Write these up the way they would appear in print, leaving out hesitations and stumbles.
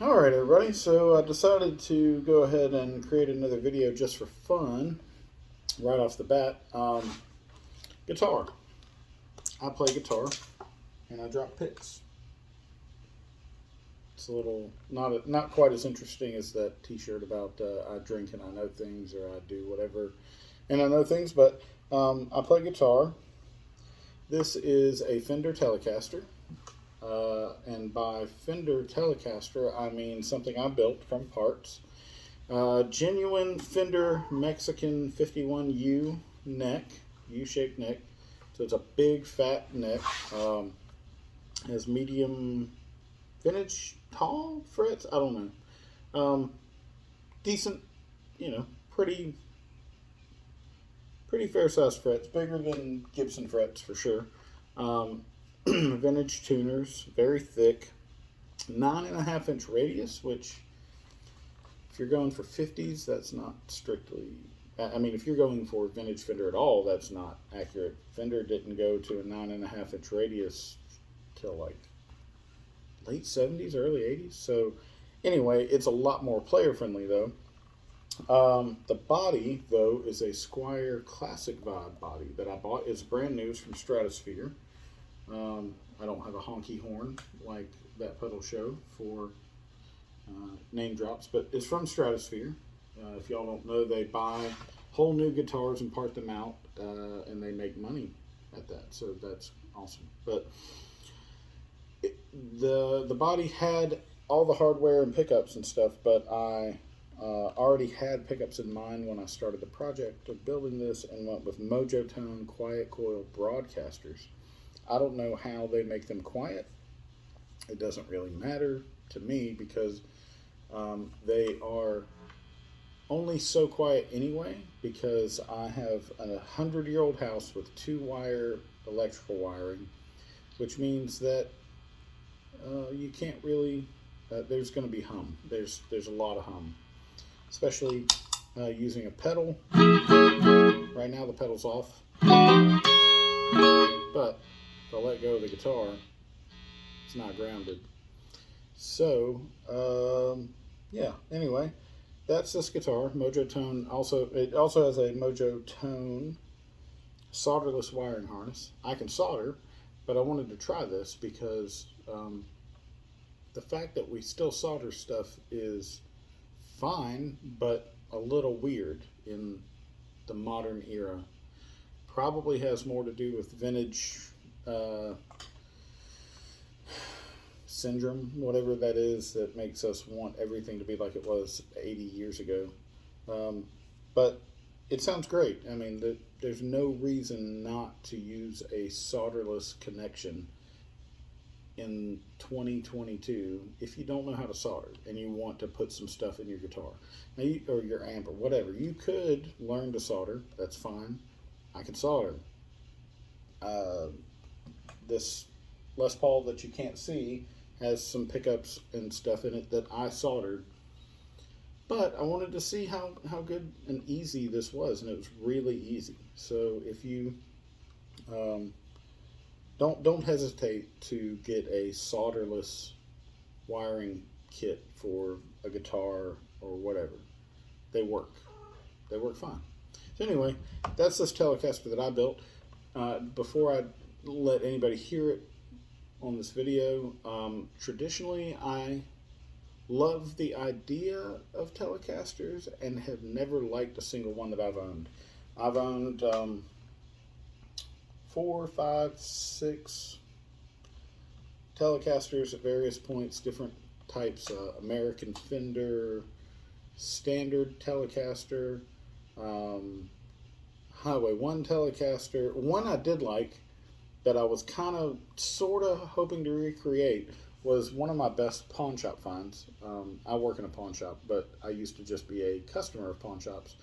Alright everybody, so I decided to go ahead and create another video just for fun, right off the bat. Guitar. I play guitar, and I drop picks. It's a little, not quite as interesting as that t-shirt about I drink and I know things, or I do whatever and I know things, but I play guitar. This is a Fender Telecaster. And by Fender Telecaster, I mean something I built from parts. Genuine Fender Mexican 51U neck, U-shaped neck. So it's a big fat neck. Has medium vintage tall frets. I don't know. Decent, pretty fair sized frets. Bigger than Gibson frets for sure. Vintage tuners, very thick, 9.5 inch radius, which if you're going for 50s, that's not strictly, I mean, if you're going for vintage Fender at all, that's not accurate. Fender didn't go to a 9.5 inch radius till like late 70s, early 80s. So anyway, it's a lot more player friendly though. The body though is a Squier Classic Vibe body that I bought. It's brand new, it's from Stratosphere. I don't have a honky horn like that pedal show for name drops, but it's from Stratosphere. If y'all don't know, they buy whole new guitars and part them out, and they make money at that. So that's awesome. But the body had all the hardware and pickups and stuff, but I already had pickups in mind when I started the project of building this, and went with Mojotone Quiet Coil Broadcasters. I don't know how they make them quiet. It doesn't really matter to me because they are only so quiet anyway, because I have a 100-year-old house with 2-wire electrical wiring, which means that you can't really, there's going to be hum. There's a lot of hum, especially using a pedal. Right now the pedal's off, but if I let go of the guitar, it's not grounded. So, yeah, anyway, that's this guitar. Mojotone, it also has a Mojotone solderless wiring harness. I can solder, but I wanted to try this because the fact that we still solder stuff is fine, but a little weird in the modern era. Probably has more to do with vintage syndrome, whatever that is, that makes us want everything to be like it was 80 years ago. But it sounds great. I mean, there's no reason not to use a solderless connection in 2022 if you don't know how to solder and you want to put some stuff in your guitar or your amp or whatever. You could learn to solder. That's fine. I can solder. This Les Paul that you can't see has some pickups and stuff in it that I soldered, but I wanted to see how good and easy this was, and it was really easy. So if you don't hesitate to get a solderless wiring kit for a guitar or whatever. They work fine. So anyway, that's this Telecaster that I built. Before I let anybody hear it on this video, traditionally I love the idea of Telecasters and have never liked a single one that I've owned. I've owned 4, 5, 6 Telecasters at various points, different types, American Fender, standard Telecaster, Highway 1 Telecaster. One I did like that I was kind of sort of hoping to recreate was one of my best pawn shop finds. I work in a pawn shop, but I used to just be a customer of pawn shops.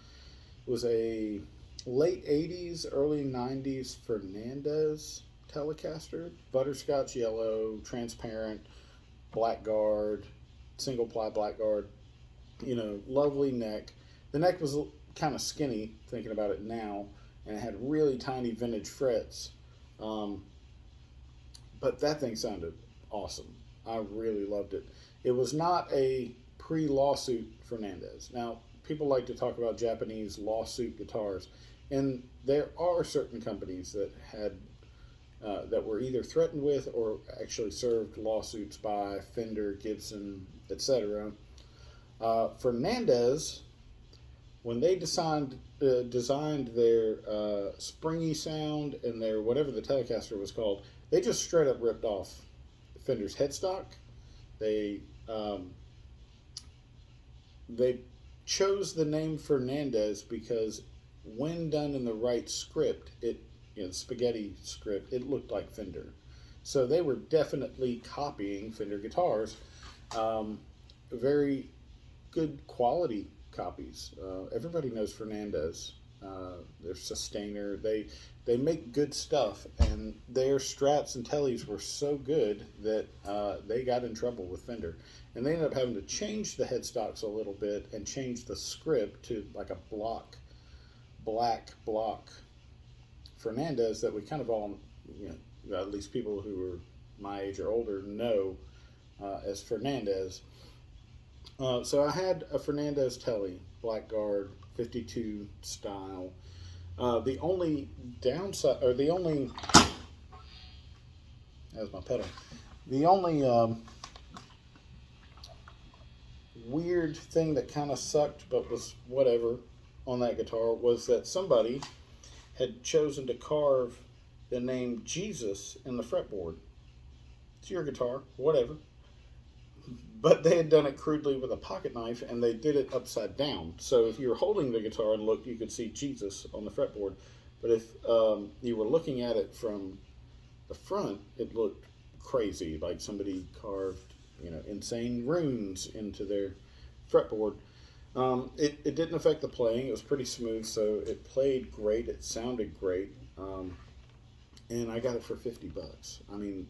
It was a late 80s, early 90s Fernandez Telecaster, butterscotch yellow, transparent, blackguard, single ply blackguard, lovely neck. The neck was kind of skinny, thinking about it now, and it had really tiny vintage frets. But that thing sounded awesome. I really loved it. It was not a pre-lawsuit Fernandez. Now, people like to talk about Japanese lawsuit guitars, and there are certain companies that had that were either threatened with or actually served lawsuits by Fender, Gibson, etc. Fernandez, when they designed their springy sound and their whatever the Telecaster was called, they just straight up ripped off Fender's headstock. They chose the name Fernandez because when done in the right script, the spaghetti script, it looked like Fender. So they were definitely copying Fender guitars. Very good quality copies. Everybody knows Fernandez. Their Sustainer. They make good stuff, and their Strats and Teles were so good that they got in trouble with Fender. And they ended up having to change the headstocks a little bit and change the script to like a black block Fernandez that we kind of all, at least people who are my age or older know as Fernandez. So I had a Fernandez Tele, Blackguard, 52 style. The only downside, or the only, that was my pedal. The only weird thing that kind of sucked, but was whatever, on that guitar was that somebody had chosen to carve the name Jesus in the fretboard. It's your guitar, whatever. But they had done it crudely with a pocket knife, and they did it upside down. So if you were holding the guitar and looked, you could see Jesus on the fretboard. But if you were looking at it from the front, it looked crazy, like somebody carved, insane runes into their fretboard. It didn't affect the playing. It was pretty smooth, so it played great. It sounded great. And I got it for $50. I mean,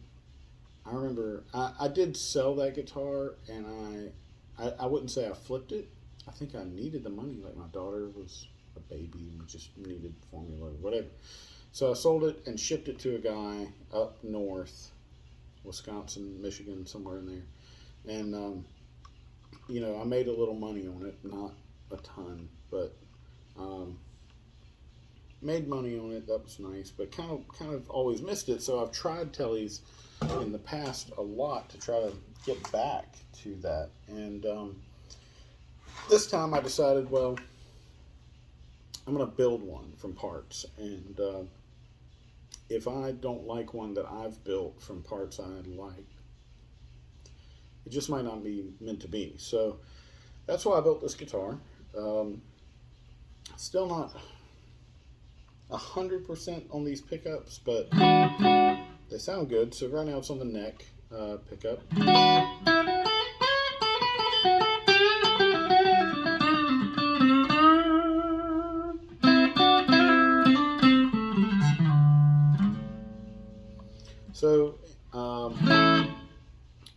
I remember I did sell that guitar, and I wouldn't say I flipped it. I think I needed the money. Like, my daughter was a baby and just needed formula or whatever. So I sold it and shipped it to a guy up north, Wisconsin, Michigan, somewhere in there. And, I made a little money on it, not a ton, but made money on it. That was nice, but kind of always missed it. So I've tried Teles in the past a lot to try to get back to that. And this time I decided, well, I'm going to build one from parts. And if I don't like one that I've built from parts I like, it just might not be meant to be. So that's why I built this guitar. Still not 100% on these pickups, but they sound good. So right now it's on the neck pickup. So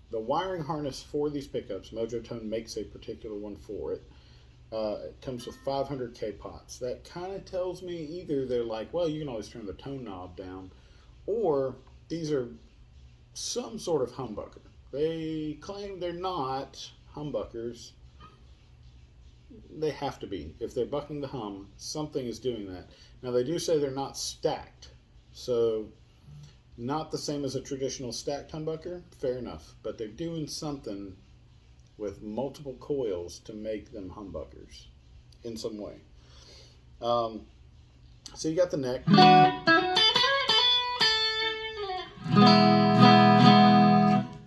the wiring harness for these pickups, Mojotone makes a particular one for it. It comes with 500K pots. That kind of tells me either they're like, well, you can always turn the tone knob down, or these are some sort of humbucker. They claim they're not humbuckers. They have to be. If they're bucking the hum, something is doing that. Now, they do say they're not stacked, so not the same as a traditional stacked humbucker, fair enough, but they're doing something with multiple coils to make them humbuckers in some way. So you got the neck.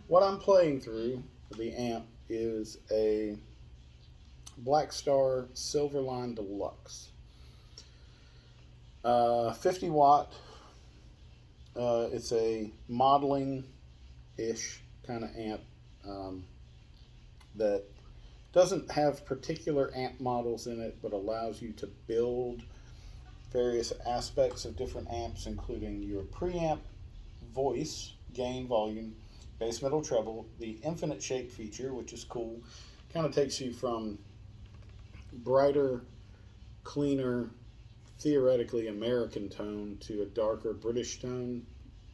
What I'm playing through the amp is a Blackstar Silverline Deluxe. 50 watt. It's a modeling-ish kind of amp that doesn't have particular amp models in it, but allows you to build various aspects of different amps, including your preamp, voice, gain, volume, bass, middle, treble, the infinite shape feature, which is cool. Kind of takes you from brighter, cleaner, theoretically American tone to a darker British tone.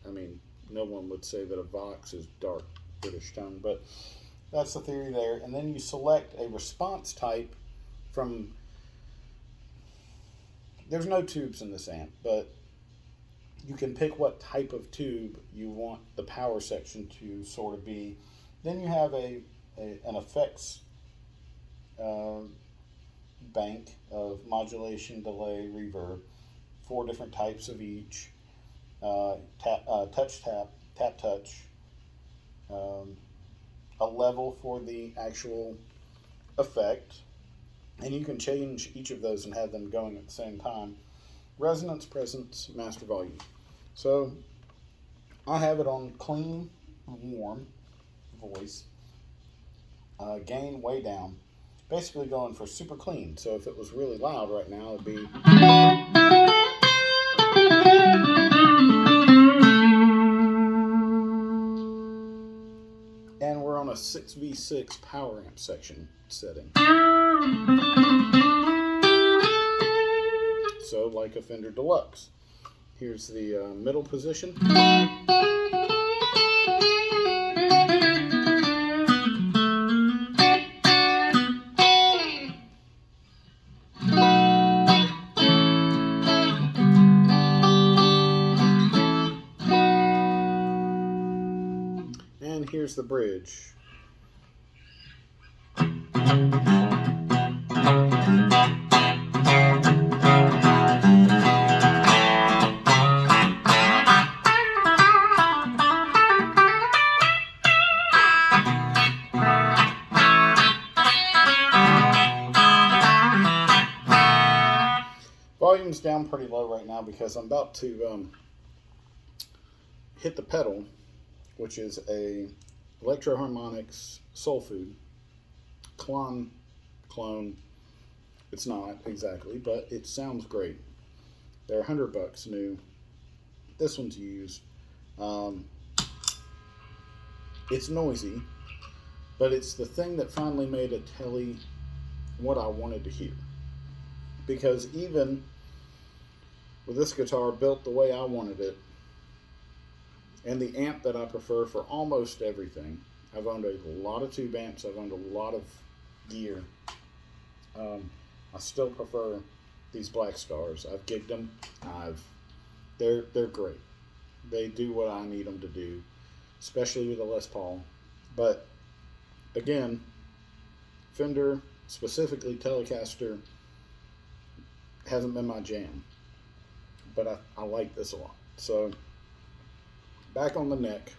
I mean, no one would say that a Vox is dark British tone, but that's the theory there. And then you select a response type from, there's no tubes in this amp, but you can pick what type of tube you want the power section to sort of be. Then you have an effects bank of modulation, delay, reverb, 4 different types of each, touch tap, tap touch, a level for the actual effect, and you can change each of those and have them going at the same time. Resonance, presence, master volume. So I have it on clean, warm voice, gain way down, basically going for super clean. So if it was really loud right now, it'd be, and we're on a 6v6 power amp section setting. So like a Fender Deluxe. Here's the middle position. And here's the bridge. Volume's down pretty low right now because I'm about to hit the pedal, which is a Electro Harmonix Soul Food clone. It's not exactly, but it sounds great. They're $100 new. This one's used. It's noisy, but it's the thing that finally made a Tele what I wanted to hear. Because even with this guitar built the way I wanted it, and the amp that I prefer for almost everything, I've owned a lot of tube amps, I've owned a lot of gear. I still prefer these Blackstars. I've gigged them. They're great. They do what I need them to do, especially with a Les Paul. But again, Fender, specifically Telecaster, hasn't been my jam, but I like this a lot. So back on the neck.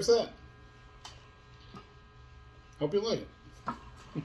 there's that. Hope you like it.